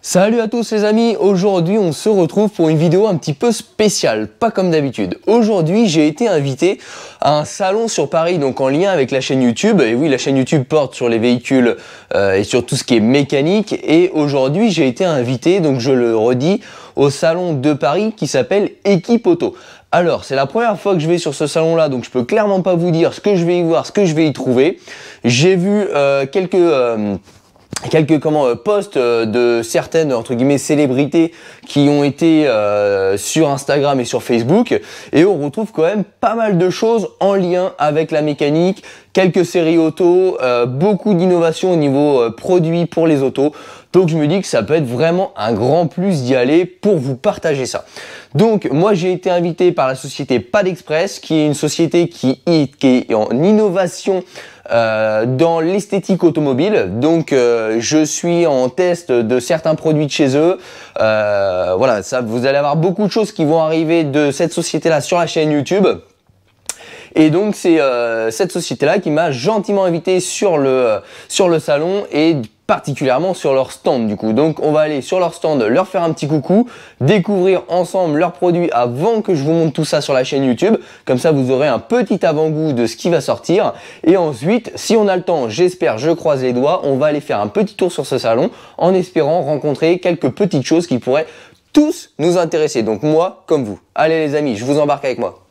Salut à tous les amis, aujourd'hui on se retrouve pour une vidéo un petit peu spéciale, pas comme d'habitude. Aujourd'hui j'ai été invité à un salon sur Paris, donc en lien avec la chaîne YouTube. Et oui, la chaîne YouTube porte sur les véhicules et sur tout ce qui est mécanique. Et aujourd'hui j'ai été invité, donc je le redis, au salon de Paris qui s'appelle Équipe Auto. Alors c'est la première fois que je vais sur ce salon là, donc je peux clairement pas vous dire ce que je vais y voir, ce que je vais y trouver. J'ai vu quelques posts de certaines entre guillemets célébrités qui ont été sur Instagram et sur Facebook, et on retrouve quand même pas mal de choses en lien avec la mécanique, quelques séries auto, beaucoup d'innovations au niveau produits pour les autos. Donc je me dis que ça peut être vraiment un grand plus d'y aller pour vous partager ça. Donc moi j'ai été invité par la société PADexpress, qui est une société qui est en innovation dans l'esthétique automobile. Donc je suis en test de certains produits de chez eux. Voilà, ça, vous allez avoir beaucoup de choses qui vont arriver de cette société là sur la chaîne YouTube. Et donc c'est cette société là qui m'a gentiment invité sur le salon, et particulièrement sur leur stand du coup. Donc on va aller sur leur stand, leur faire un petit coucou, découvrir ensemble leurs produits avant que je vous montre tout ça sur la chaîne YouTube. Comme ça vous aurez un petit avant-goût de ce qui va sortir. Et ensuite, si on a le temps, j'espère, je croise les doigts, on va aller faire un petit tour sur ce salon en espérant rencontrer quelques petites choses qui pourraient tous nous intéresser. Donc moi comme vous. Allez les amis, je vous embarque avec moi.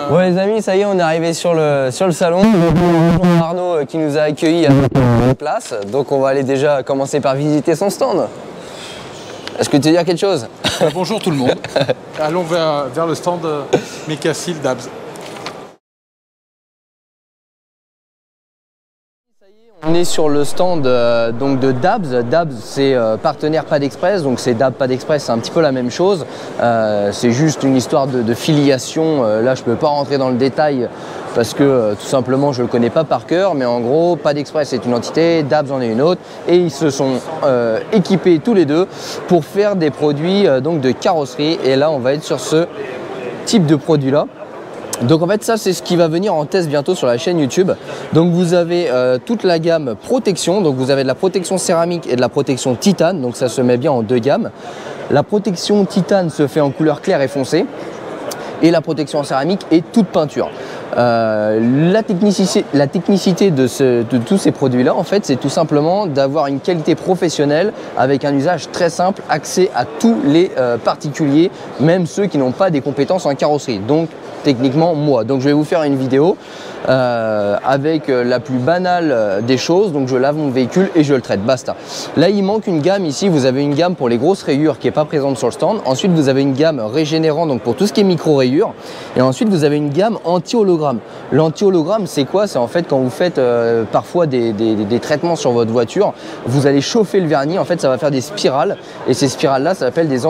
Bon les amis, ça y est, on est arrivé sur le salon. Bonjour Arnaud qui nous a accueillis avec une place. Donc on va aller déjà commencer par visiter son stand. Est-ce que tu veux dire quelque chose? Bonjour tout le monde. Allons vers le stand Mecassil Dabs. On est sur le stand donc de Dabs. Dabs c'est partenaire PADexpress, donc c'est Dabs PADexpress, c'est un petit peu la même chose. C'est juste une histoire de filiation. Là je peux pas rentrer dans le détail parce que tout simplement je le connais pas par cœur, mais en gros PADexpress est une entité, Dabs en est une autre, et ils se sont équipés tous les deux pour faire des produits donc de carrosserie. Et là on va être sur ce type de produit là. Donc en fait ça c'est ce qui va venir en test bientôt sur la chaîne YouTube. Donc vous avez toute la gamme protection, donc vous avez de la protection céramique et de la protection titane, donc ça se met bien en deux gammes. La protection titane se fait en couleur claire et foncée, et la protection en céramique est toute peinture. La technicité de tous ces produits là en fait, c'est tout simplement d'avoir une qualité professionnelle avec un usage très simple, accès à tous les particuliers, même ceux qui n'ont pas des compétences en carrosserie. Donc techniquement moi. Donc je vais vous faire une vidéo avec la plus banale des choses. Donc je lave mon véhicule et je le traite, basta. Là il manque une gamme ici, vous avez une gamme pour les grosses rayures qui n'est pas présente sur le stand. Ensuite vous avez une gamme régénérant, donc pour tout ce qui est micro rayures. Et ensuite vous avez une gamme anti-hologramme. L'anti-hologramme c'est quoi? C'est en fait quand vous faites parfois des traitements sur votre voiture, vous allez chauffer le vernis, en fait ça va faire des spirales, et ces spirales là ça s'appelle des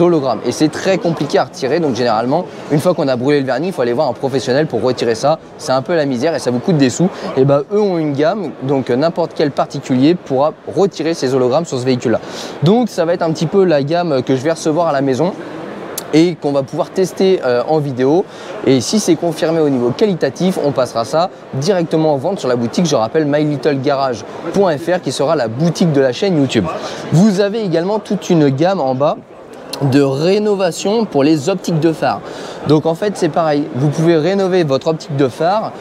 hologrammes, et c'est très compliqué à retirer. Donc généralement une fois qu'on a brûlé le vernis, il faut aller voir un professionnel pour retirer ça. C'est un peu la misère et ça vous coûte des sous. Et ben eux ont une gamme, donc n'importe quel particulier pourra retirer ces hologrammes sur ce véhicule là. Donc ça va être un petit peu la gamme que je vais recevoir à la maison. et qu'on va pouvoir tester en vidéo. Et si c'est confirmé au niveau qualitatif, on passera ça directement en vente sur la boutique, je rappelle mylittlegarage.fr, qui sera la boutique de la chaîne YouTube. Vous avez également toute une gamme en bas de rénovation pour les optiques de phare. Donc en fait c'est pareil, vous pouvez rénover votre optique de phare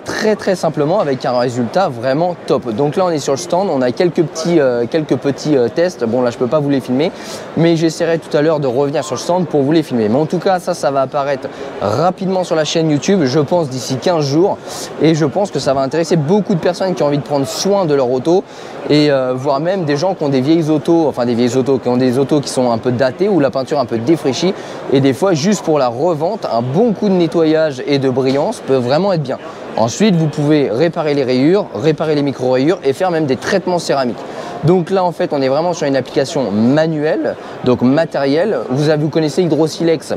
très simplement avec un résultat vraiment top. Donc là on est sur le stand, on a quelques petits tests. Bon là je peux pas vous les filmer, mais j'essaierai tout à l'heure de revenir sur le stand pour vous les filmer. Mais en tout cas ça va apparaître rapidement sur la chaîne YouTube, je pense d'ici 15 jours, et je pense que ça va intéresser beaucoup de personnes qui ont envie de prendre soin de leur auto, et voire même des gens qui ont des vieilles autos, enfin des vieilles autos, qui ont des autos qui sont un peu datées ou la peinture un peu défraîchie, et des fois juste pour la revente, un bon coup de nettoyage et de brillance peut vraiment être bien. Ensuite vous pouvez réparer les rayures, réparer les micro-rayures et faire même des traitements céramiques. Donc là en fait on est vraiment sur une application manuelle, donc matérielle. Vous connaissez Hydrosilex.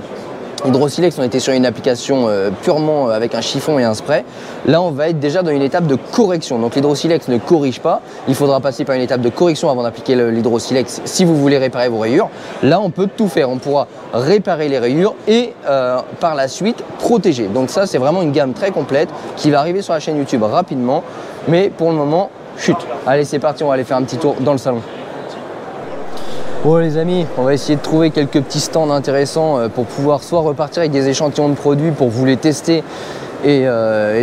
Hydrosilex, on était sur une application purement avec un chiffon et un spray. Là, on va être déjà dans une étape de correction. Donc l'Hydrosilex ne corrige pas. Il faudra passer par une étape de correction avant d'appliquer l'Hydrosilex si vous voulez réparer vos rayures. Là, on peut tout faire. On pourra réparer les rayures et par la suite protéger. Donc ça, c'est vraiment une gamme très complète qui va arriver sur la chaîne YouTube rapidement. Mais pour le moment, chut. Allez, c'est parti, on va aller faire un petit tour dans le salon. Bon les amis, on va essayer de trouver quelques petits stands intéressants pour pouvoir soit repartir avec des échantillons de produits pour vous les tester et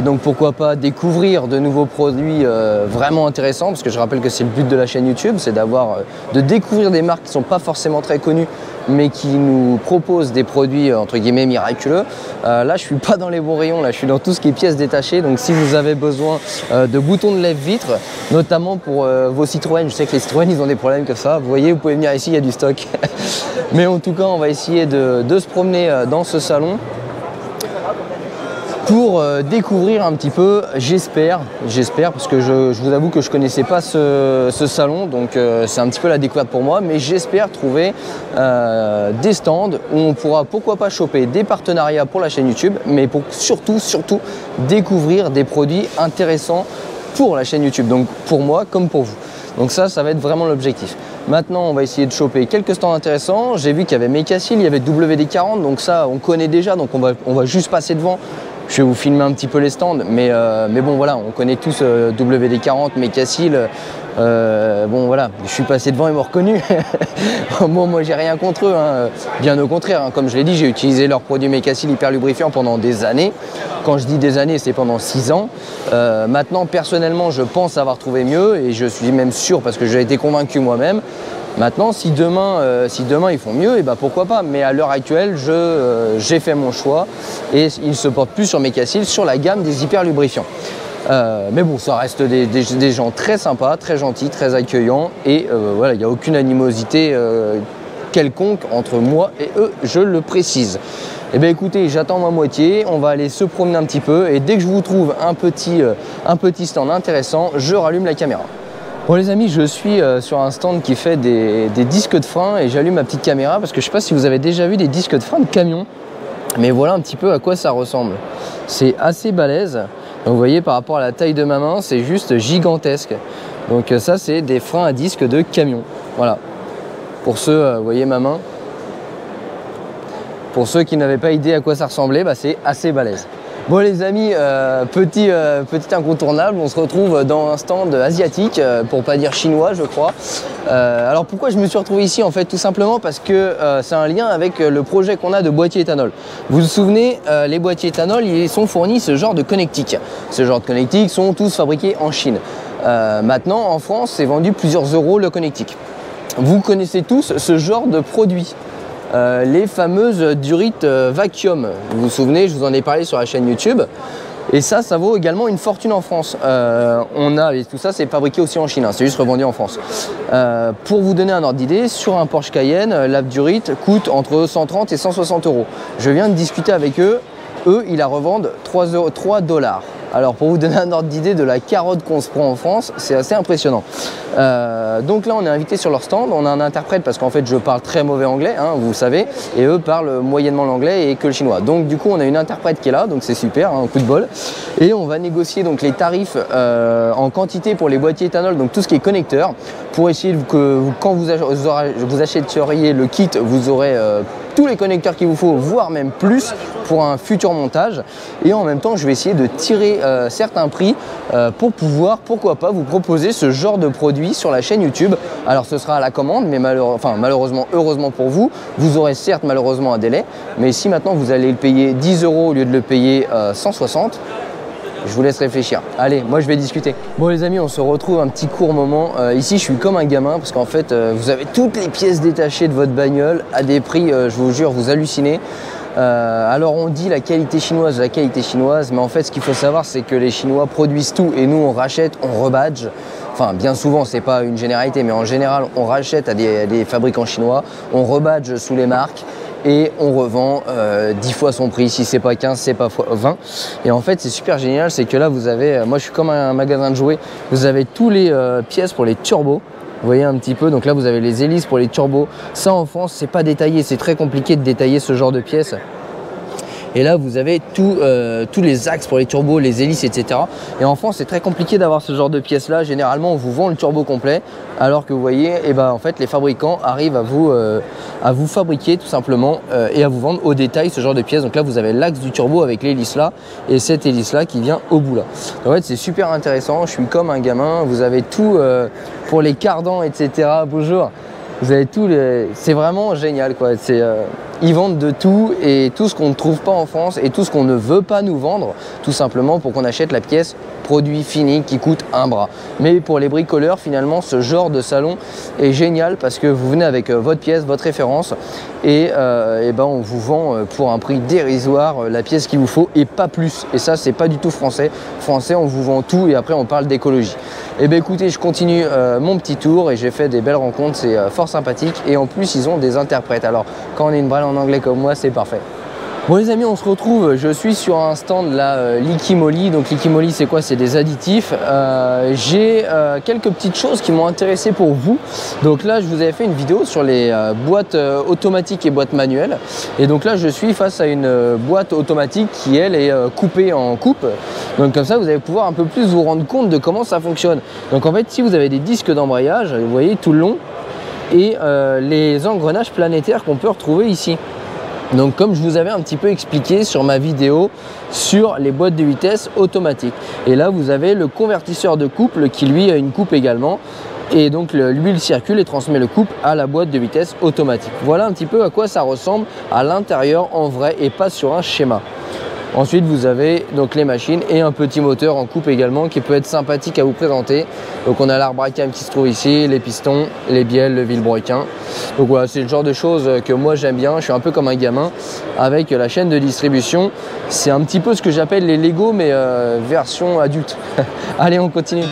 donc pourquoi pas découvrir de nouveaux produits vraiment intéressants, parce que je rappelle que c'est le but de la chaîne YouTube, c'est de découvrir des marques qui ne sont pas forcément très connues mais qui nous proposent des produits entre guillemets miraculeux. Là je suis pas dans les bons rayons, là je suis dans tout ce qui est pièces détachées. Donc si vous avez besoin de boutons de lève-vitre, notamment pour vos Citroën, je sais que les Citroën ils ont des problèmes comme ça, vous voyez, vous pouvez venir ici, il y a du stock. Mais en tout cas on va essayer de se promener dans ce salon pour découvrir un petit peu, j'espère, parce que je vous avoue que je ne connaissais pas ce salon, donc c'est un petit peu la découverte pour moi, mais j'espère trouver des stands où on pourra pourquoi pas choper des partenariats pour la chaîne YouTube, mais pour surtout découvrir des produits intéressants pour la chaîne YouTube, donc pour moi comme pour vous. Donc ça va être vraiment l'objectif. Maintenant, on va essayer de choper quelques stands intéressants. J'ai vu qu'il y avait Mecassil, il y avait WD-40, donc ça on connaît déjà, donc on va juste passer devant. Je vais vous filmer un petit peu les stands, mais bon voilà, on connaît tous WD-40, Mecassil. Bon voilà, je suis passé devant, ils m'ont reconnu. Bon, moi j'ai rien contre eux, hein. Bien au contraire, hein. Comme je l'ai dit, j'ai utilisé leurs produits Mecassil hyper lubrifiants pendant des années. Quand je dis des années, c'est pendant 6 ans. Maintenant, personnellement, je pense avoir trouvé mieux, et je suis même sûr parce que j'ai été convaincu moi-même. Maintenant, si demain ils font mieux, et ben pourquoi pas. Mais à l'heure actuelle, j'ai fait mon choix et il se porte plus sur Mecassil, sur la gamme des hyper lubrifiants. Mais bon, ça reste des gens très sympas, très gentils, très accueillants, et voilà, il n'y a aucune animosité quelconque entre moi et eux, je le précise. Eh bien écoutez, j'attends ma moitié, on va aller se promener un petit peu, et dès que je vous trouve un petit stand intéressant, je rallume la caméra. Bon les amis, je suis sur un stand qui fait des disques de frein, et j'allume ma petite caméra parce que je ne sais pas si vous avez déjà vu des disques de frein de camion, mais voilà un petit peu à quoi ça ressemble. C'est assez balèze, donc vous voyez par rapport à la taille de ma main, c'est juste gigantesque. Donc ça c'est des freins à disque de camion, voilà. Pour ceux, vous voyez ma main, pour ceux qui n'avaient pas idée à quoi ça ressemblait, bah, c'est assez balèze. Bon les amis, petit incontournable, on se retrouve dans un stand asiatique, pour pas dire chinois je crois. Alors pourquoi je me suis retrouvé ici? En fait tout simplement parce que c'est un lien avec le projet qu'on a de boîtier éthanol. Vous vous souvenez, les boîtiers éthanol, ils sont fournis ce genre de connectiques. Ce genre de connectiques sont tous fabriqués en Chine. Maintenant en France c'est vendu plusieurs euros le connectique. Vous connaissez tous ce genre de produit. Les fameuses durites vacuum. Vous vous souvenez, je vous en ai parlé sur la chaîne YouTube. Et ça vaut également une fortune en France. Et tout ça, c'est fabriqué aussi en Chine, hein, c'est juste revendu en France. Pour vous donner un ordre d'idée, sur un Porsche Cayenne, la durite coûte entre 130 et 160 euros. Je viens de discuter avec eux. Eux, ils la revendent 3 $. Alors pour vous donner un ordre d'idée de la carotte qu'on se prend en France, c'est assez impressionnant. Donc là on est invité sur leur stand, on a un interprète parce qu'en fait je parle très mauvais anglais, hein, vous savez, et eux parlent moyennement l'anglais et que le chinois. Donc du coup on a une interprète qui est là, donc c'est super, hein, un coup de bol. Et on va négocier donc les tarifs en quantité pour les boîtiers éthanol, donc tout ce qui est connecteur, pour essayer que quand vous achèteriez le kit, vous aurez tous les connecteurs qu'il vous faut, voire même plus pour un futur montage. Et en même temps je vais essayer de tirer certains prix pour pouvoir, pourquoi pas, vous proposer ce genre de produit sur la chaîne YouTube. Alors ce sera à la commande, mais malheureusement, heureusement pour vous, vous aurez certes malheureusement un délai, mais si maintenant vous allez le payer 10 € au lieu de le payer 160, je vous laisse réfléchir. Allez, moi je vais discuter. Bon les amis, on se retrouve un petit court moment. Ici je suis comme un gamin parce qu'en fait vous avez toutes les pièces détachées de votre bagnole à des prix, je vous jure, vous hallucinez. Alors on dit la qualité chinoise, mais en fait ce qu'il faut savoir c'est que les Chinois produisent tout et nous on rachète, on rebadge. Enfin bien souvent, c'est pas une généralité, mais en général on rachète à des fabricants chinois, on rebadge sous les marques et on revend 10 fois son prix. Si c'est pas 15, c'est pas 20. Et en fait c'est super génial, c'est que là vous avez, moi je suis comme un magasin de jouets, vous avez tous les pièces pour les turbos. Vous voyez un petit peu, donc là vous avez les hélices pour les turbos. Ça en France c'est pas détaillé, c'est très compliqué de détailler ce genre de pièces. Et là vous avez tous les axes pour les turbos, les hélices, etc. Et en France c'est très compliqué d'avoir ce genre de pièces là. Généralement on vous vend le turbo complet, alors que vous voyez, et ben en fait les fabricants arrivent à vous fabriquer tout simplement et à vous vendre au détail ce genre de pièces. Donc là vous avez l'axe du turbo avec l'hélice là et cette hélice là qui vient au bout là. En fait c'est super intéressant, je suis comme un gamin, vous avez tout pour les cardans, etc. Bonjour. Vous avez tout, c'est vraiment génial quoi. Ils vendent de tout et tout ce qu'on ne trouve pas en France et tout ce qu'on ne veut pas nous vendre, tout simplement pour qu'on achète la pièce produit fini qui coûte un bras. Mais pour les bricoleurs, finalement, ce genre de salon est génial parce que vous venez avec votre pièce, votre référence et ben on vous vend pour un prix dérisoire la pièce qu'il vous faut et pas plus. Et ça, c'est pas du tout français. Français, on vous vend tout et après on parle d'écologie. Et ben écoutez, je continue mon petit tour et j'ai fait des belles rencontres, c'est fort sympathique et en plus ils ont des interprètes. Alors quand on est une brêle en anglais comme moi, c'est parfait. Bon les amis, on se retrouve, je suis sur un stand là, Liquimoli. Donc Liquimoli c'est quoi? C'est des additifs. J'ai quelques petites choses qui m'ont intéressé pour vous. Donc là je vous avais fait une vidéo sur les boîtes automatiques et boîtes manuelles. Et donc là je suis face à une boîte automatique qui elle est coupée en coupe. Donc comme ça vous allez pouvoir un peu plus vous rendre compte de comment ça fonctionne. Donc en fait si vous avez des disques d'embrayage, vous voyez tout le long, et les engrenages planétaires qu'on peut retrouver ici. Donc comme je vous avais un petit peu expliqué sur ma vidéo sur les boîtes de vitesse automatiques. Et là vous avez le convertisseur de couple qui lui a une coupe également. Et donc l'huile circule et transmet le couple à la boîte de vitesse automatique. Voilà un petit peu à quoi ça ressemble à l'intérieur en vrai et pas sur un schéma. Ensuite vous avez donc les machines et un petit moteur en coupe également qui peut être sympathique à vous présenter. Donc on a l'arbre à cam qui se trouve ici, les pistons, les bielles, le vilebrequin. Donc voilà, c'est le genre de choses que moi j'aime bien. Je suis un peu comme un gamin avec la chaîne de distribution. C'est un petit peu ce que j'appelle les Lego mais version adulte. Allez, on continue.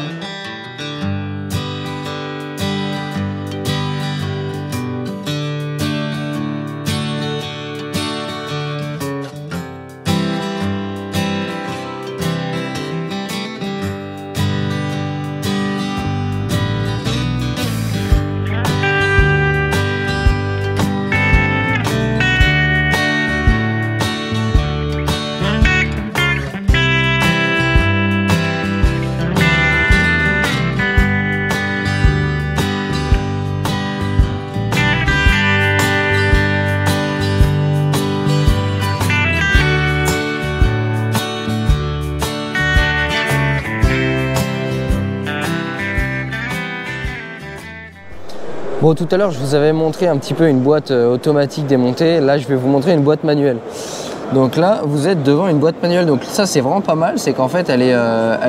Bon, tout à l'heure, je vous avais montré un petit peu une boîte automatique démontée. Là, je vais vous montrer une boîte manuelle. Donc là, vous êtes devant une boîte manuelle. Donc ça, c'est vraiment pas mal. C'est qu'en fait, elle est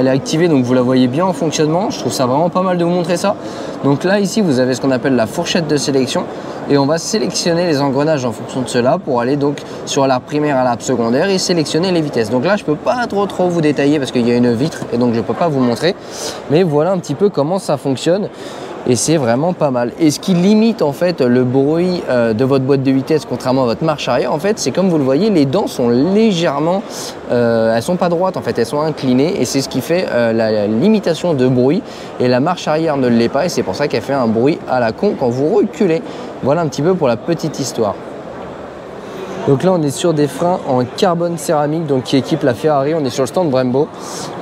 activée. Donc vous la voyez bien en fonctionnement. Je trouve ça vraiment pas mal de vous montrer ça. Donc là, ici, vous avez ce qu'on appelle la fourchette de sélection. Et on va sélectionner les engrenages en fonction de cela pour aller donc sur l'arbre primaire à l'arbre secondaire et sélectionner les vitesses. Donc là, je peux pas trop vous détailler parce qu'il y a une vitre et donc je peux pas vous montrer. Mais voilà un petit peu comment ça fonctionne. et c'est vraiment pas mal. Et ce qui limite en fait le bruit de votre boîte de vitesse contrairement à votre marche arrière, en fait c'est comme vous le voyez, les dents sont légèrement, elles sont pas droites en fait, elles sont inclinées et c'est ce qui fait la limitation de bruit, et la marche arrière ne l'est pas et c'est pour ça qu'elle fait un bruit à la con quand vous reculez. Voilà un petit peu pour la petite histoire. Donc là on est sur des freins en carbone céramique, donc qui équipent la Ferrari. On est sur le stand Brembo.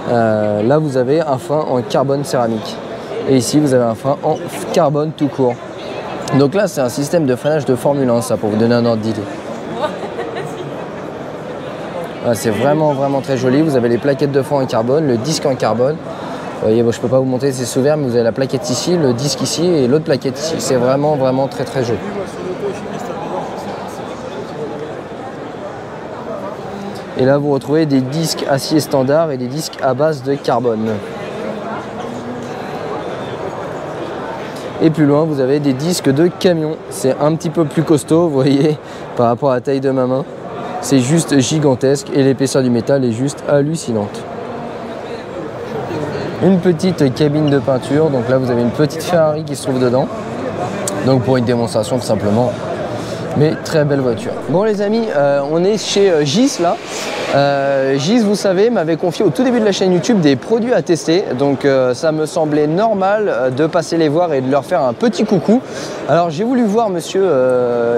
Là vous avez un frein en carbone céramique et ici vous avez un frein en carbone tout court. Donc là c'est un système de freinage de Formule 1, ça, pour vous donner un ordre d'idée. C'est vraiment très joli. Vous avez les plaquettes de frein en carbone, le disque en carbone. Vous voyez, bon, je ne peux pas vous montrer, c'est sous verre, mais vous avez la plaquette ici, le disque ici et l'autre plaquette ici. C'est vraiment très joli. Et là, vous retrouvez des disques acier standard et des disques à base de carbone. Et plus loin, vous avez des disques de camion. C'est un petit peu plus costaud, vous voyez, par rapport à la taille de ma main. C'est juste gigantesque et l'épaisseur du métal est juste hallucinante. Une petite cabine de peinture. Donc là, vous avez une petite Ferrari qui se trouve dedans. Donc pour une démonstration, tout simplement. Mais très belle voiture. Bon les amis, on est chez Gis là. Gis, vous savez, m'avait confié au tout début de la chaîne YouTube des produits à tester. Donc ça me semblait normal de passer les voir et de leur faire un petit coucou. Alors j'ai voulu voir monsieur,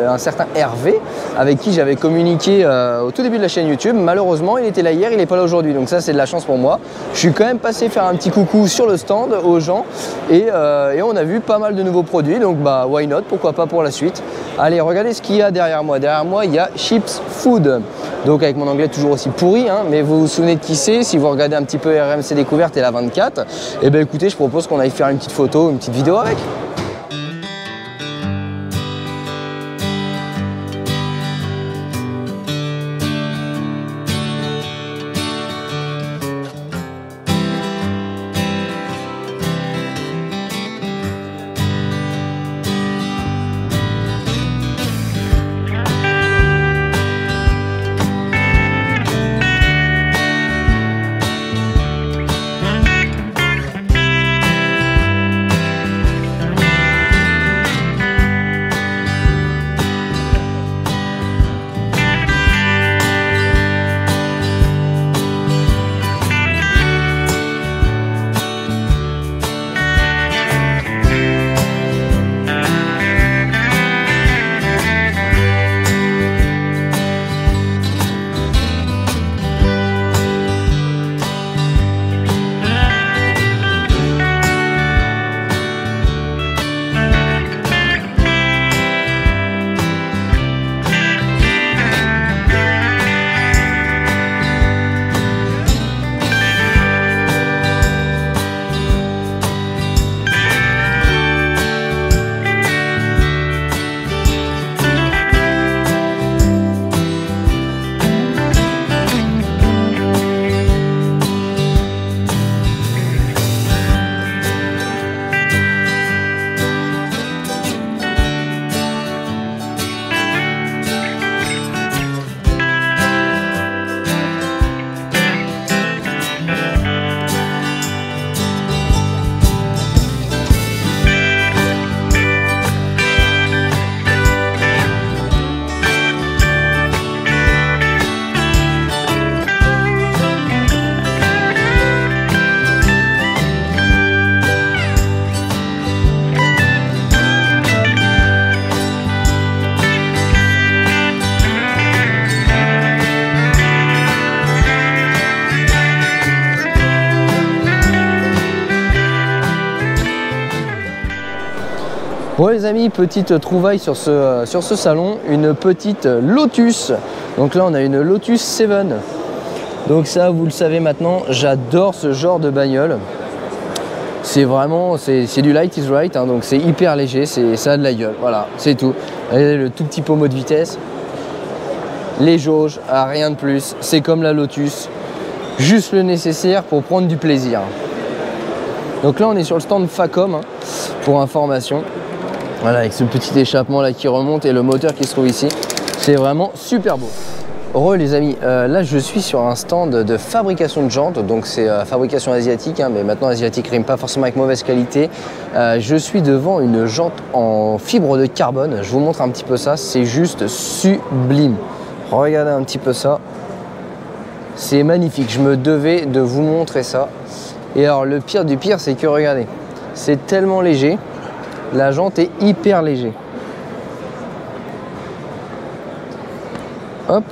un certain Hervé, avec qui j'avais communiqué au tout début de la chaîne YouTube. Malheureusement, il était là hier, il n'est pas là aujourd'hui. Donc ça, c'est de la chance pour moi. Je suis quand même passé faire un petit coucou sur le stand aux gens. Et on a vu pas mal de nouveaux produits. Donc bah, why not, pourquoi pas pour la suite. Allez, regardez ce qu'il y a derrière moi. Derrière moi, il y a Chips Food. Donc avec mon anglais toujours aussi pourri, hein, mais vous vous souvenez de qui c'est? Si vous regardez un petit peu RMC Découverte et la 24, et ben écoutez, je propose qu'on aille faire une petite photo, une petite vidéo avec. Bon les amis, petite trouvaille sur ce salon, une petite Lotus. Donc là on a une Lotus 7. Donc ça vous le savez maintenant, j'adore ce genre de bagnole. C'est vraiment, c'est du light is right, hein, donc c'est hyper léger, ça a de la gueule, voilà, c'est tout. Regardez le tout petit pommeau de vitesse, les jauges, rien de plus, c'est comme la Lotus, juste le nécessaire pour prendre du plaisir. Donc là on est sur le stand Facom, hein, pour information. Voilà, avec ce petit échappement là qui remonte et le moteur qui se trouve ici. C'est vraiment super beau. Re les amis, là je suis sur un stand de fabrication de jantes, donc c'est fabrication asiatique, hein, mais maintenant asiatique rime pas forcément avec mauvaise qualité. Je suis devant une jante en fibre de carbone, je vous montre un petit peu ça, c'est juste sublime. Regardez un petit peu ça, c'est magnifique, je me devais de vous montrer ça. Et alors le pire du pire, c'est que regardez, c'est tellement léger, la jante est hyper léger. Hop,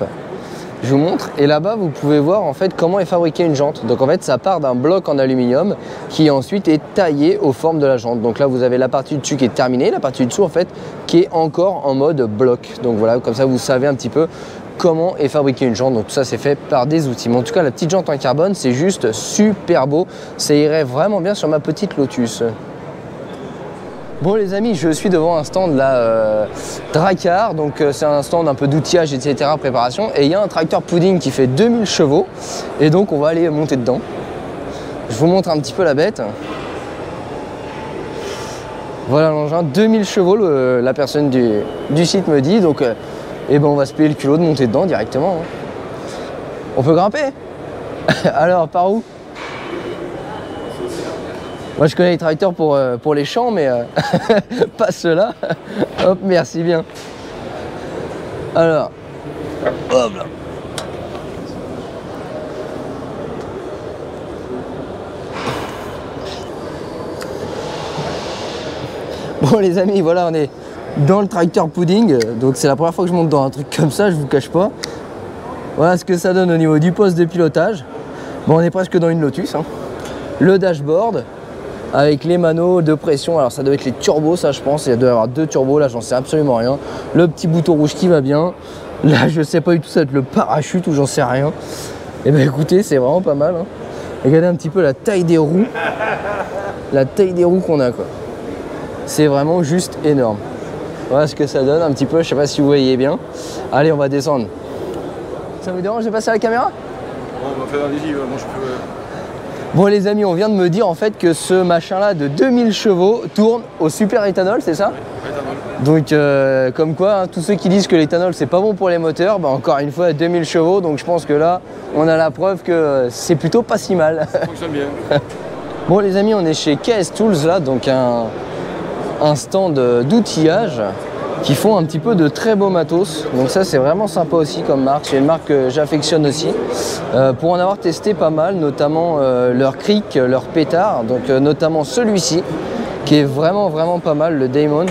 je vous montre, et là-bas vous pouvez voir en fait comment est fabriquée une jante. Donc en fait ça part d'un bloc en aluminium qui ensuite est taillé aux formes de la jante. Donc là vous avez la partie du dessus qui est terminée, la partie du dessous en fait qui est encore en mode bloc. Donc voilà, comme ça vous savez un petit peu comment est fabriquée une jante. Donc tout ça c'est fait par des outils. Mais en tout cas la petite jante en carbone c'est juste super beau, ça irait vraiment bien sur ma petite Lotus. Bon les amis, je suis devant un stand là, Drakkar, donc c'est un stand un peu d'outillage, etc., préparation, et il y a un tracteur pudding qui fait 2000 chevaux, et donc on va aller monter dedans. Je vous montre un petit peu la bête. Voilà l'engin, 2000 chevaux, la personne du site me dit, donc eh ben, on va se payer le culot de monter dedans directement. Hein. On peut grimper. Alors, par où? Moi je connais les tracteurs pour les champs, mais pas ceux-là. Hop, merci bien. Alors, hop là. Bon les amis, voilà, on est dans le tracteur pudding. Donc c'est la première fois que je monte dans un truc comme ça, je vous cache pas. Voilà ce que ça donne au niveau du poste de pilotage. Bon, on est presque dans une Lotus. Hein. Le dashboard. Avec les manos de pression, alors ça doit être les turbos, ça je pense, il doit y avoir 2 turbos, là j'en sais absolument rien. Le petit bouton rouge qui va bien, là je sais pas du tout, ça va être le parachute ou j'en sais rien. Et ben écoutez, c'est vraiment pas mal. Hein. Regardez un petit peu la taille des roues, qu'on a quoi. C'est vraiment juste énorme. Voilà ce que ça donne un petit peu, je sais pas si vous voyez bien. Allez, on va descendre. Ça vous dérange de passer à la caméra? On va faire un défi, moi je peux... Bon les amis, on vient de me dire en fait que ce machin là de 2000 chevaux tourne au super éthanol, c'est ça? Oui, éthanol. Donc comme quoi, hein, tous ceux qui disent que l'éthanol c'est pas bon pour les moteurs, bah, encore une fois 2000 chevaux, donc je pense que là on a la preuve que c'est plutôt pas si mal. Ça fonctionne bien. Bon les amis, on est chez KS Tools là, donc un stand d'outillage qui font un petit peu de très beaux matos. Donc ça c'est vraiment sympa aussi comme marque, c'est une marque que j'affectionne aussi. Pour en avoir testé pas mal, notamment leur cric, leur pétard, donc notamment celui-ci qui est vraiment pas mal, le Daemon.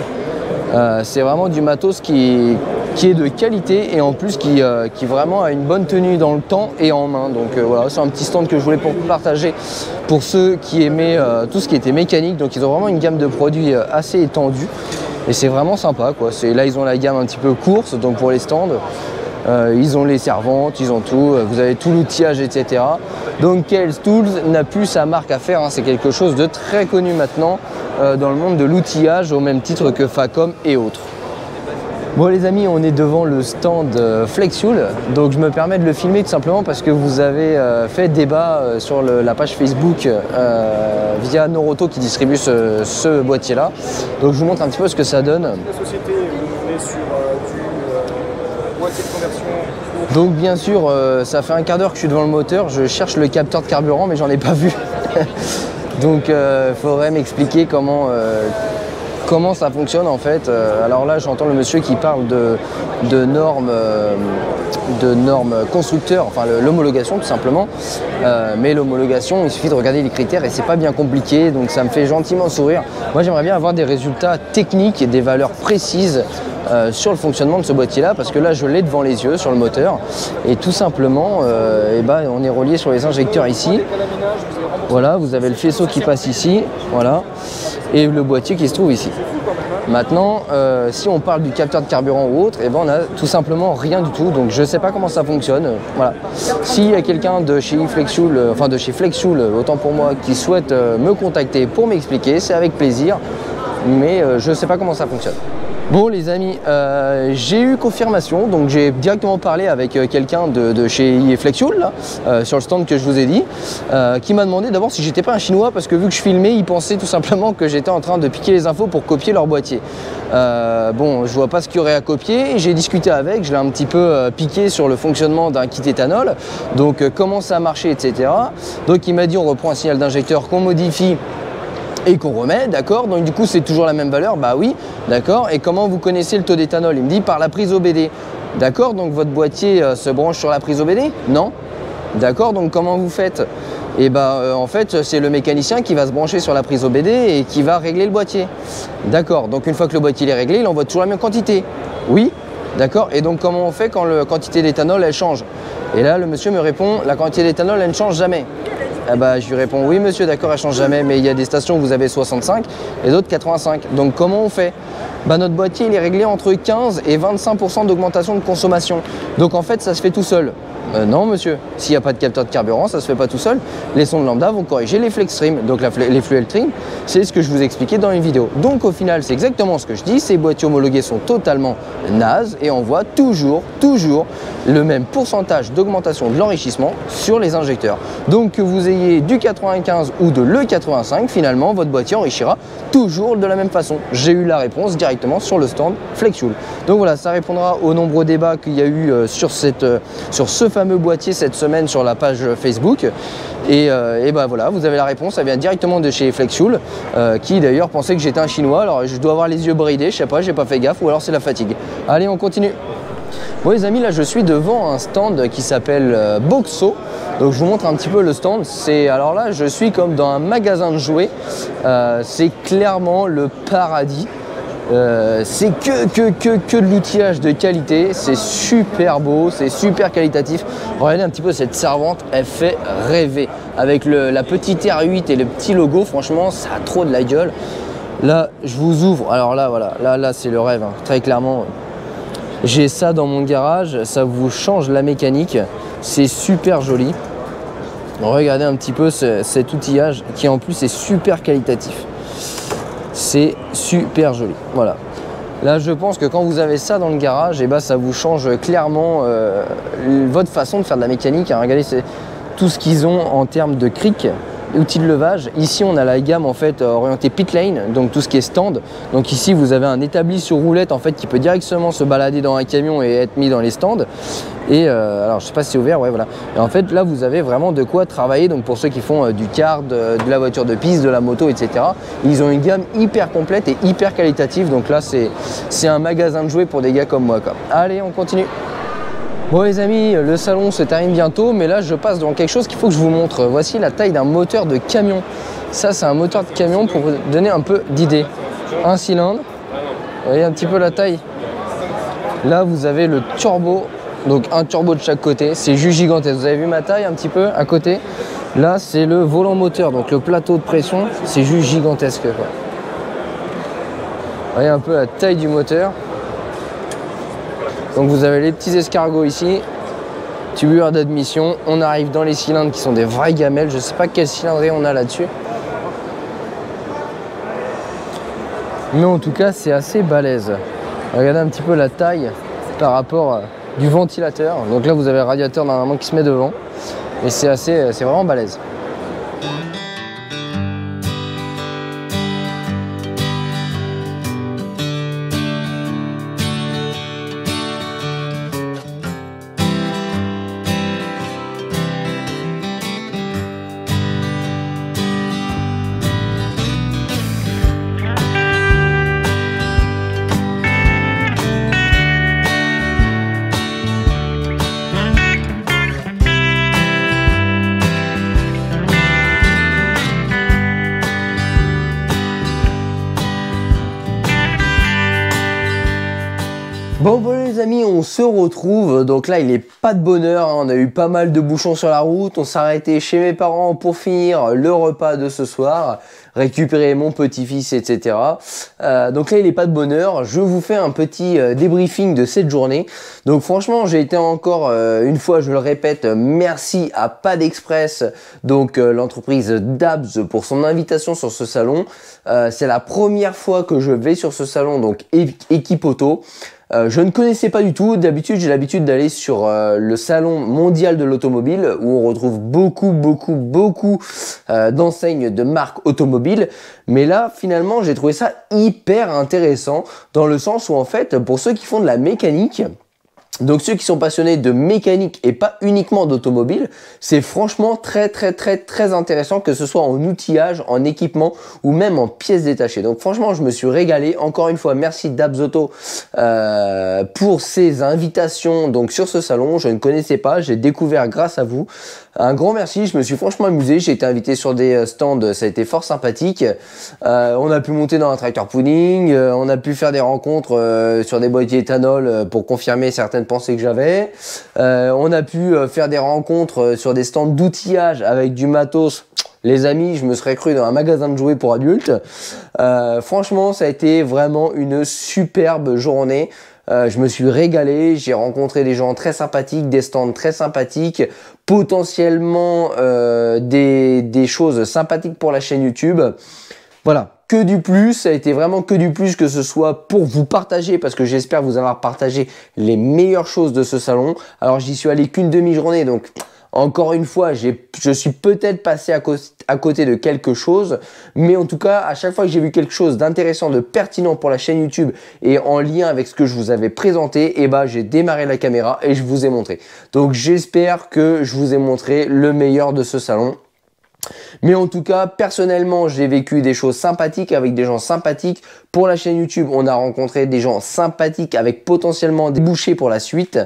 C'est vraiment du matos qui est de qualité et en plus qui vraiment a une bonne tenue dans le temps et en main. Donc voilà, c'est un petit stand que je voulais partager pour ceux qui aimaient tout ce qui était mécanique. Donc ils ont vraiment une gamme de produits assez étendue. Et c'est vraiment sympa quoi. Là ils ont la gamme un petit peu course, donc pour les stands, ils ont les servantes, ils ont tout, vous avez tout l'outillage, etc. Donc KS Tools n'a plus sa marque à faire, hein. C'est quelque chose de très connu maintenant dans le monde de l'outillage, au même titre que Facom et autres. Bon les amis, on est devant le stand Flexfuel, donc je me permets de le filmer tout simplement parce que vous avez fait débat sur la page Facebook via Noroto qui distribue ce boîtier là. Donc je vous montre un petit peu ce que ça donne. La société, on est sur du boîtier de conversion. Donc bien sûr, ça fait un quart d'heure que je suis devant le moteur, je cherche le capteur de carburant mais j'en ai pas vu. Donc il faudrait m'expliquer comment ça fonctionne en fait. Alors là j'entends le monsieur qui parle de normes constructeurs, enfin l'homologation tout simplement. Mais l'homologation, il suffit de regarder les critères et c'est pas bien compliqué, donc ça me fait gentiment sourire. Moi j'aimerais bien avoir des résultats techniques et des valeurs précises sur le fonctionnement de ce boîtier là, parce que là je l'ai devant les yeux sur le moteur et tout simplement on est relié sur les injecteurs ici. Voilà, vous avez le faisceau qui passe ici, voilà, et le boîtier qui se trouve ici. Maintenant, si on parle du capteur de carburant ou autre, on a tout simplement rien du tout, donc je ne sais pas comment ça fonctionne. Voilà. S'il y a quelqu'un de chez Flexfuel, autant pour moi, qui souhaite me contacter pour m'expliquer, c'est avec plaisir, mais je ne sais pas comment ça fonctionne. Bon les amis, j'ai eu confirmation, donc j'ai directement parlé avec quelqu'un de chez Flexfuel, là, sur le stand que je vous ai dit, qui m'a demandé d'abord si j'étais pas un chinois, parce que vu que je filmais, il pensait tout simplement que j'étais en train de piquer les infos pour copier leur boîtier. Bon, je vois pas ce qu'il y aurait à copier, j'ai discuté avec, je l'ai un petit peu piqué sur le fonctionnement d'un kit éthanol, donc comment ça a marché, etc. Donc il m'a dit on reprend un signal d'injecteur qu'on modifie et qu'on remet, d'accord, donc du coup c'est toujours la même valeur, bah oui, d'accord, et comment vous connaissez le taux d'éthanol? Il me dit par la prise OBD, d'accord, donc votre boîtier se branche sur la prise OBD? Non, d'accord, donc comment vous faites? Et bah en fait c'est le mécanicien qui va se brancher sur la prise OBD et qui va régler le boîtier, d'accord, donc une fois que le boîtier est réglé, il envoie toujours la même quantité, oui, d'accord, et donc comment on fait quand la quantité d'éthanol elle change? Et là le monsieur me répond, la quantité d'éthanol elle ne change jamais. Eh bah, je lui réponds oui monsieur, d'accord, elle change jamais, mais il y a des stations où vous avez 65 et d'autres 85. Donc comment on fait? Bah, notre boîtier il est réglé entre 15 et 25% d'augmentation de consommation. Donc en fait ça se fait tout seul. Non monsieur, s'il n'y a pas de capteur de carburant, ça ne se fait pas tout seul. Les sondes lambda vont corriger les flex stream, donc les fuel trim, c'est ce que je vous expliquais dans une vidéo. Donc au final c'est exactement ce que je dis, ces boîtiers homologués sont totalement nazes et on voit toujours le même pourcentage d'augmentation de l'enrichissement sur les injecteurs. Donc que vous ayez du 95 ou de l'E85, finalement votre boîtier enrichira toujours de la même façon. J'ai eu la réponse directement sur le stand Flexfuel. Donc voilà, ça répondra aux nombreux débats qu'il y a eu sur ce fameux boîtier cette semaine sur la page Facebook. Et bah voilà, vous avez la réponse, ça vient directement de chez Flexfuel, qui d'ailleurs pensait que j'étais un chinois. Alors je dois avoir les yeux bridés, je sais pas, j'ai pas fait gaffe, ou alors c'est la fatigue. Allez, on continue. Bon les amis, là je suis devant un stand qui s'appelle Boxo. Donc je vous montre un petit peu le stand. Alors là je suis comme dans un magasin de jouets. C'est clairement le paradis. C'est que de l'outillage de qualité, c'est super beau, c'est super qualitatif. Regardez un petit peu cette servante, elle fait rêver. Avec la petite R8 et le petit logo, franchement ça a trop de la gueule. Là je vous ouvre, alors là voilà, là c'est le rêve, hein. Très clairement. J'ai ça dans mon garage, ça vous change la mécanique, c'est super joli. Regardez un petit peu cet outillage qui en plus est super qualitatif. C'est super joli, voilà. Là je pense que quand vous avez ça dans le garage, et bah, ça vous change clairement votre façon de faire de la mécanique, hein. Regardez tout ce qu'ils ont en termes de cric, outils de levage. Ici on a la gamme en fait orientée pit lane, donc tout ce qui est stand. Donc ici vous avez un établi sur roulette en fait qui peut directement se balader dans un camion et être mis dans les stands. Et alors je sais pas si c'est ouvert, ouais voilà. Et en fait là vous avez vraiment de quoi travailler, donc pour ceux qui font du kart, de la voiture de piste, de la moto, etc. Ils ont une gamme hyper complète et hyper qualitative, donc là c'est un magasin de jouets pour des gars comme moi quoi. Allez, on continue. Bon les amis, le salon se termine bientôt, mais là je passe dans quelque chose qu'il faut que je vous montre. Voici la taille d'un moteur de camion. Ça c'est un moteur de camion pour vous donner un peu d'idée. Un cylindre, vous voyez un petit peu la taille. Là vous avez le turbo, donc un turbo de chaque côté, c'est juste gigantesque. Vous avez vu ma taille un petit peu à côté? Là c'est le volant moteur, donc le plateau de pression, c'est juste gigantesque quoi. Vous voyez un peu la taille du moteur. Donc vous avez les petits escargots ici, tubulaire d'admission. On arrive dans les cylindres qui sont des vraies gamelles. Je ne sais pas quel cylindrée on a là-dessus. Mais en tout cas, c'est assez balèze. Regardez un petit peu la taille par rapport du ventilateur. Donc là, vous avez le radiateur normalement qui se met devant. Et c'est vraiment balèze. Bon les les amis, on se retrouve. Donc là, il est pas de bonheur, hein. On a eu pas mal de bouchons sur la route. On s'est arrêté chez mes parents pour finir le repas de ce soir, récupérer mon petit-fils, etc. Donc là, il est pas de bonheur. Je vous fais un petit débriefing de cette journée. Donc franchement, j'ai été encore une fois, je le répète, merci à Pad Express, donc l'entreprise Dabs, pour son invitation sur ce salon. C'est la première fois que je vais sur ce salon, donc équipe auto. Je ne connaissais pas du tout. D'habitude, j'ai l'habitude d'aller sur le salon mondial de l'automobile où on retrouve beaucoup d'enseignes de marques automobiles. Mais là, finalement, j'ai trouvé ça hyper intéressant dans le sens où, en fait, pour ceux qui font de la mécanique, donc ceux qui sont passionnés de mécanique et pas uniquement d'automobile, c'est franchement très intéressant, que ce soit en outillage, en équipement ou même en pièces détachées. Donc franchement, je me suis régalé. Encore une fois, merci Dabs Auto pour ces invitations donc sur ce salon. Je ne connaissais pas, j'ai découvert grâce à vous. Un grand merci, je me suis franchement amusé. J'ai été invité sur des stands, ça a été fort sympathique. On a pu monter dans un tracteur pooling, on a pu faire des rencontres sur des boîtiers éthanol pour confirmer certaines pensées que j'avais. On a pu faire des rencontres sur des stands d'outillage avec du matos. Les amis, je me serais cru dans un magasin de jouets pour adultes. Franchement, ça a été vraiment une superbe journée. Je me suis régalé, j'ai rencontré des gens très sympathiques, des stands très sympathiques, potentiellement des choses sympathiques pour la chaîne YouTube. Voilà, que du plus, ça a été vraiment que du plus, que ce soit pour vous partager, parce que j'espère vous avoir partagé les meilleures choses de ce salon. Alors j'y suis allé qu'une demi-journée, donc encore une fois, je suis peut-être passé à côté de quelque chose, mais en tout cas, à chaque fois que j'ai vu quelque chose d'intéressant, de pertinent pour la chaîne YouTube et en lien avec ce que je vous avais présenté, et ben j'ai démarré la caméra et je vous ai montré. Donc j'espère que je vous ai montré le meilleur de ce salon. Mais en tout cas, personnellement, j'ai vécu des choses sympathiques avec des gens sympathiques. Pour la chaîne YouTube, on a rencontré des gens sympathiques avec potentiellement des débouchés pour la suite.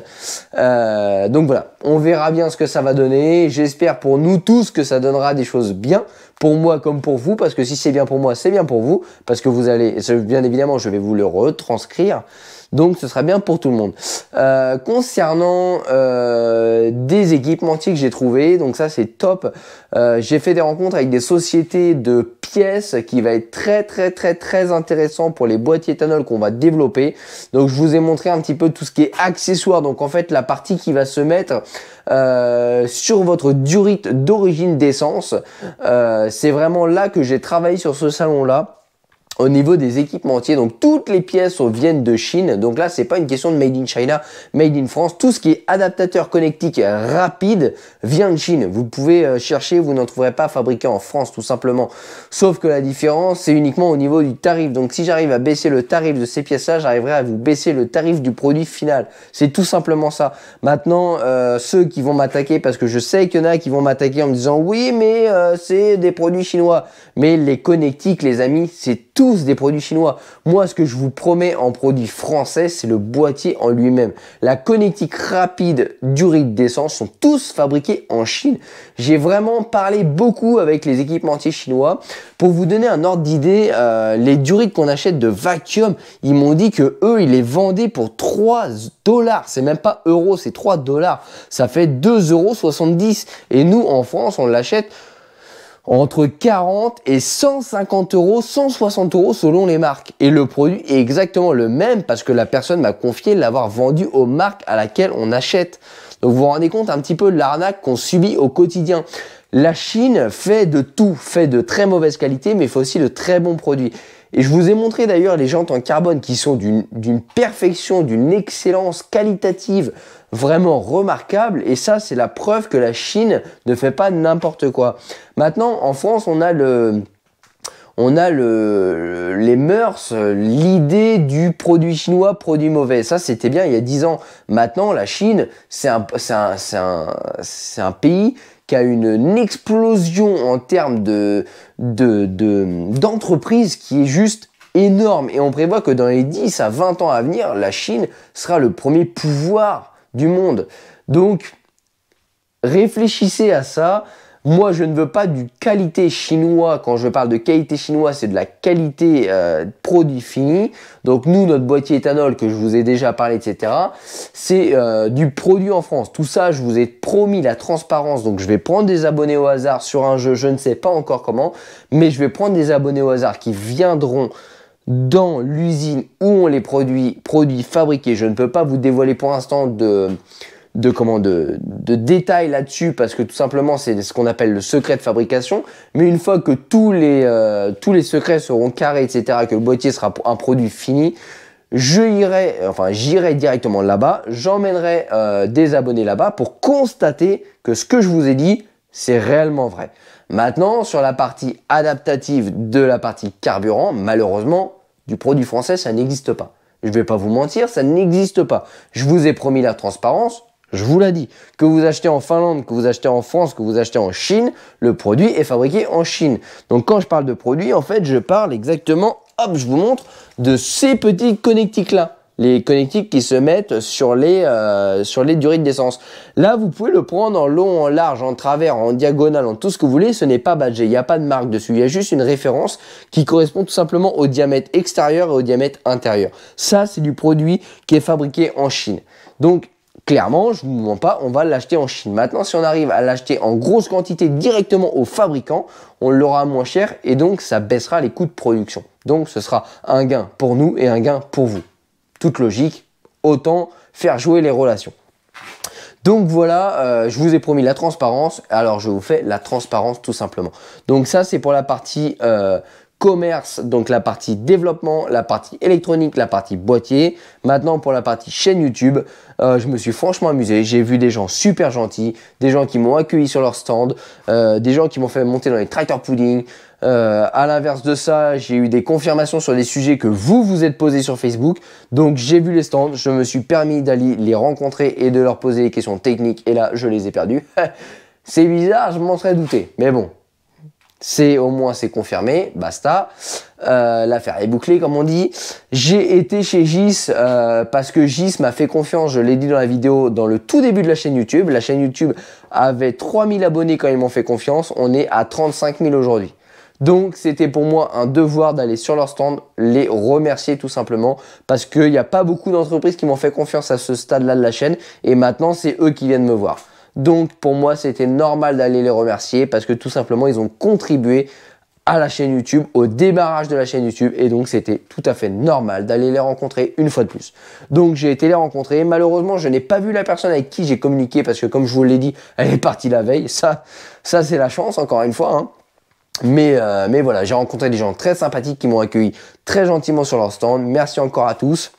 Donc voilà, on verra bien ce que ça va donner. J'espère pour nous tous que ça donnera des choses bien, pour moi comme pour vous, parce que si c'est bien pour moi, c'est bien pour vous, parce que vous allez, bien évidemment, je vais vous le retranscrire. Donc ce sera bien pour tout le monde. Concernant des équipementiers que j'ai trouvé, donc ça c'est top. J'ai fait des rencontres avec des sociétés de pièces qui va être très intéressant pour les boîtiers éthanol qu'on va développer. Donc je vous ai montré un petit peu tout ce qui est accessoires. Donc en fait la partie qui va se mettre sur votre durite d'origine d'essence. C'est vraiment là que j'ai travaillé sur ce salon là. Au niveau des équipementiers, donc toutes les pièces viennent de Chine. Donc là, c'est pas une question de made in China, made in France. Tout ce qui est adaptateur connectique rapide vient de Chine. Vous pouvez chercher, vous n'en trouverez pas fabriqué en France, tout simplement. Sauf que la différence, c'est uniquement au niveau du tarif. Donc si j'arrive à baisser le tarif de ces pièces-là, j'arriverai à vous baisser le tarif du produit final. C'est tout simplement ça. Maintenant, ceux qui vont m'attaquer, parce que je sais qu'il y en a qui vont m'attaquer en me disant oui, mais c'est des produits chinois. Mais les connectiques, les amis, c'est tous des produits chinois. Moi, ce que je vous promets en produit français, c'est le boîtier en lui-même. La connectique rapide durite d'essence sont tous fabriqués en Chine. J'ai vraiment parlé beaucoup avec les équipementiers chinois. Pour vous donner un ordre d'idée, les durites qu'on achète de Vacuum, ils m'ont dit que eux, ils les vendaient pour 3 $. C'est même pas euros, c'est 3 $. Ça fait 2,70 €. Et nous, en France, on l'achète entre 40 et 150 €, 160 € selon les marques. Et le produit est exactement le même parce que la personne m'a confié l'avoir vendu aux marques à laquelle on achète. Donc vous vous rendez compte un petit peu de l'arnaque qu'on subit au quotidien. La Chine fait de tout, fait de très mauvaise qualité, mais fait aussi de très bons produits. Et je vous ai montré d'ailleurs les jantes en carbone qui sont d'une perfection, d'une excellence qualitative vraiment remarquable. Et ça, c'est la preuve que la Chine ne fait pas n'importe quoi. Maintenant, en France, on a les mœurs, l'idée du produit chinois, produit mauvais. Ça, c'était bien il y a 10 ans. Maintenant, la Chine, c'est un pays qui a une explosion en termes d'entreprise qui est juste énorme. Et on prévoit que dans les 10 à 20 ans à venir, la Chine sera le premier pouvoir du monde. Donc, réfléchissez à ça. Moi, je ne veux pas du qualité chinois. Quand je parle de qualité chinois, c'est de la qualité produit fini. Donc nous, notre boîtier éthanol que je vous ai déjà parlé, etc., c'est du produit en France. Tout ça, je vous ai promis la transparence. Donc je vais prendre des abonnés au hasard sur un jeu, je ne sais pas encore comment, mais je vais prendre des abonnés au hasard qui viendront dans l'usine où on les produits fabriqués. Je ne peux pas vous dévoiler pour l'instant de détails là-dessus parce que tout simplement c'est ce qu'on appelle le secret de fabrication. Mais une fois que tous les secrets seront carrés, etc., que le boîtier sera un produit fini, j'irai directement là-bas, j'emmènerai des abonnés là-bas pour constater que ce que je vous ai dit, c'est réellement vrai. Maintenant, sur la partie adaptative de la partie carburant, malheureusement, du produit français, ça n'existe pas. Je ne vais pas vous mentir, ça n'existe pas. Je vous ai promis la transparence. Je vous l'ai dit, que vous achetez en Finlande, que vous achetez en France, que vous achetez en Chine, le produit est fabriqué en Chine. Donc quand je parle de produit, en fait, je parle exactement, hop, je vous montre, de ces petits connectiques-là. Les connectiques qui se mettent sur les durites d'essence. Là, vous pouvez le prendre en long, en large, en travers, en diagonale, en tout ce que vous voulez. Ce n'est pas badgé, il n'y a pas de marque dessus. Il y a juste une référence qui correspond tout simplement au diamètre extérieur et au diamètre intérieur. Ça, c'est du produit qui est fabriqué en Chine. Donc, clairement, je ne vous mens pas, on va l'acheter en Chine. Maintenant, si on arrive à l'acheter en grosse quantité directement au fabricant, on l'aura moins cher et donc ça baissera les coûts de production. Donc, ce sera un gain pour nous et un gain pour vous. Toute logique, autant faire jouer les relations. Donc voilà, je vous ai promis la transparence, alors je vous fais la transparence tout simplement. Donc ça, c'est pour la partie commerce, donc la partie développement, la partie électronique, la partie boîtier. Maintenant pour la partie chaîne YouTube, je me suis franchement amusé. J'ai vu des gens super gentils, des gens qui m'ont accueilli sur leur stand, des gens qui m'ont fait monter dans les tracteurs pudding. À l'inverse de ça, j'ai eu des confirmations sur des sujets que vous êtes posés sur Facebook. Donc j'ai vu les stands, je me suis permis d'aller les rencontrer et de leur poser des questions techniques. Et là, je les ai perdus. C'est bizarre, je m'en serais douté. Mais bon. Au moins c'est confirmé, basta. L'affaire est bouclée comme on dit. J'ai été chez Gis parce que Gis m'a fait confiance, je l'ai dit dans la vidéo, dans le tout début de la chaîne YouTube. La chaîne YouTube avait 3000 abonnés quand ils m'ont fait confiance. On est à 35 000 aujourd'hui. Donc c'était pour moi un devoir d'aller sur leur stand, les remercier tout simplement parce qu'il n'y a pas beaucoup d'entreprises qui m'ont fait confiance à ce stade-là de la chaîne et maintenant c'est eux qui viennent me voir. Donc pour moi c'était normal d'aller les remercier parce que tout simplement ils ont contribué à la chaîne YouTube, au démarrage de la chaîne YouTube et donc c'était tout à fait normal d'aller les rencontrer une fois de plus. Donc j'ai été les rencontrer, malheureusement je n'ai pas vu la personne avec qui j'ai communiqué parce que comme je vous l'ai dit, elle est partie la veille, ça c'est la chance encore une fois hein. Mais voilà, j'ai rencontré des gens très sympathiques qui m'ont accueilli très gentiment sur leur stand, merci encore à tous.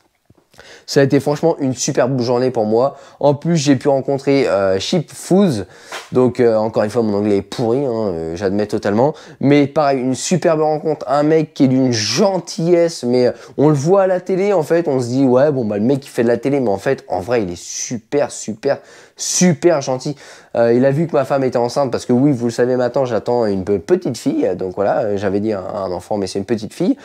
Ça a été franchement une superbe journée pour moi. En plus, j'ai pu rencontrer Cheap Foods. Donc, encore une fois, mon anglais est pourri, hein, j'admets totalement. Mais pareil, une superbe rencontre. Un mec qui est d'une gentillesse, mais on le voit à la télé, en fait. On se dit, ouais, bon, bah, le mec qui fait de la télé, mais en fait, en vrai, il est super gentil. Il a vu que ma femme était enceinte parce que oui, vous le savez maintenant, j'attends une petite fille. Donc voilà, j'avais dit un enfant, mais c'est une petite fille.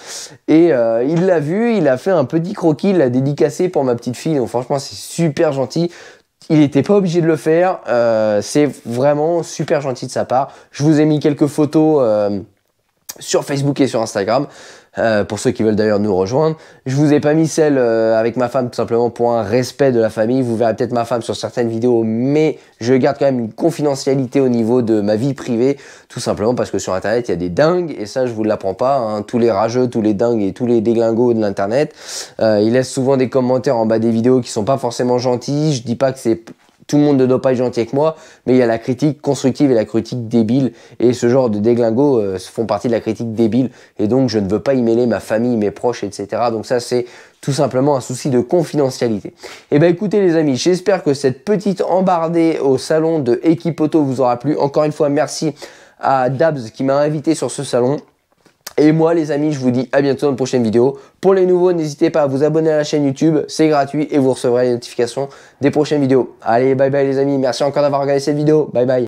Et il l'a vu, il a fait un petit croquis, il l'a dédicacé pour ma petite fille. Donc franchement, c'est super gentil. Il n'était pas obligé de le faire. C'est vraiment super gentil de sa part. Je vous ai mis quelques photos sur Facebook et sur Instagram. Pour ceux qui veulent d'ailleurs nous rejoindre. Je vous ai pas mis celle avec ma femme tout simplement pour un respect de la famille. Vous verrez peut-être ma femme sur certaines vidéos, mais je garde quand même une confidentialité au niveau de ma vie privée, tout simplement parce que sur internet il y a des dingues et ça je vous l'apprends pas, hein. Tous les rageux, tous les dingues et tous les déglingos de l'internet, ils laissent souvent des commentaires en bas des vidéos qui sont pas forcément gentils. Je dis pas que c'est tout le monde ne doit pas être gentil avec moi, mais il y a la critique constructive et la critique débile. Et ce genre de déglingos font partie de la critique débile. Et donc, je ne veux pas y mêler ma famille, mes proches, etc. Donc ça, c'est tout simplement un souci de confidentialité. Et ben écoutez les amis, j'espère que cette petite embardée au salon de Équipe Auto vous aura plu. Encore une fois, merci à Dabs qui m'a invité sur ce salon. Et moi les amis, je vous dis à bientôt dans une prochaine vidéo. Pour les nouveaux, n'hésitez pas à vous abonner à la chaîne YouTube, c'est gratuit et vous recevrez les notifications des prochaines vidéos. Allez, bye bye les amis, merci encore d'avoir regardé cette vidéo, bye bye.